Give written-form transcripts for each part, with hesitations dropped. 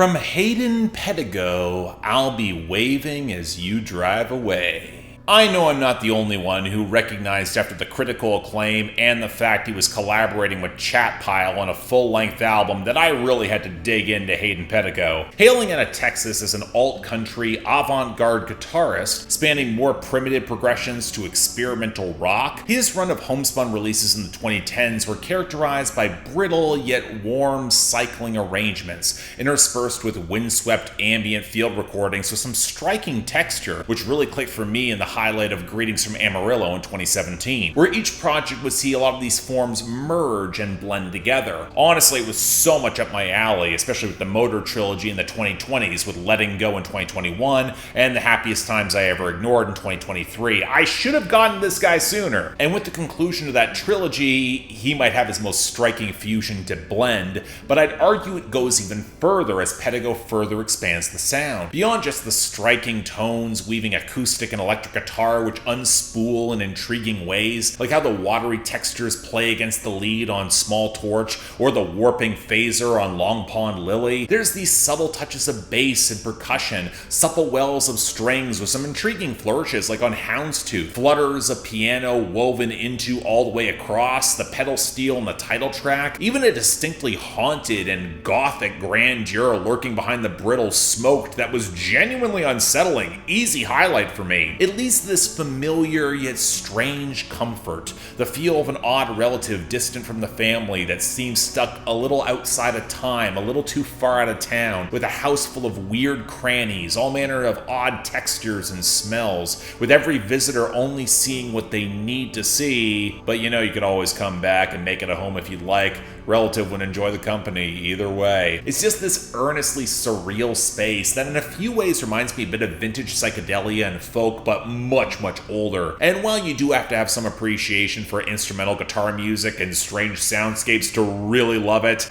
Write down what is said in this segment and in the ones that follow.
From Hayden Pedigo, I'll be waving as you drive away. I know I'm not the only one who recognized after the critical acclaim and the fact he was collaborating with Chat Pile on a full-length album that I really had to dig into Hayden Pedigo. Hailing out of Texas as an alt-country, avant-garde guitarist, spanning more primitive progressions to experimental rock, his run of homespun releases in the 2010s were characterized by brittle yet warm cycling arrangements, interspersed with windswept ambient field recordings with some striking texture, which really clicked for me in the highlight of Greetings from Amarillo in 2017, where each project would see a lot of these forms merge and blend together. Honestly, it was so much up my alley, especially with the Motor trilogy in the 2020s, with Letting Go in 2021, and The Happiest Times I Ever Ignored in 2023. I should have gotten this guy sooner. And with the conclusion of that trilogy, he might have his most striking fusion to blend, but I'd argue it goes even further as Pedigo further expands the sound. Beyond just the striking tones, weaving acoustic and electric guitar which unspool in intriguing ways, like how the watery textures play against the lead on Small Torch or the warping phaser on Long Pond Lily. There's these subtle touches of bass and percussion, supple wells of strings with some intriguing flourishes like on Houndstooth, flutters of piano woven into all the way across, the pedal steel in the title track, even a distinctly haunted and gothic grandeur lurking behind the brittle Smoked that was genuinely unsettling. Easy highlight for me. It leads to this familiar yet strange comfort, the feel of an odd relative distant from the family that seems stuck a little outside of time, a little too far out of town, with a house full of weird crannies, all manner of odd textures and smells, with every visitor only seeing what they need to see, but you could always come back and make it a home if you'd like. Relative would enjoy the company either way. It's just this earnestly surreal space that in a few ways reminds me a bit of vintage psychedelia and folk, but much older. And while you do have to have some appreciation for instrumental guitar music and strange soundscapes to really love it,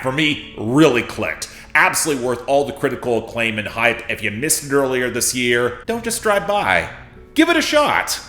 for me, really clicked. Absolutely worth all the critical acclaim and hype. If you missed it earlier this year, don't just drive by. Give it a shot.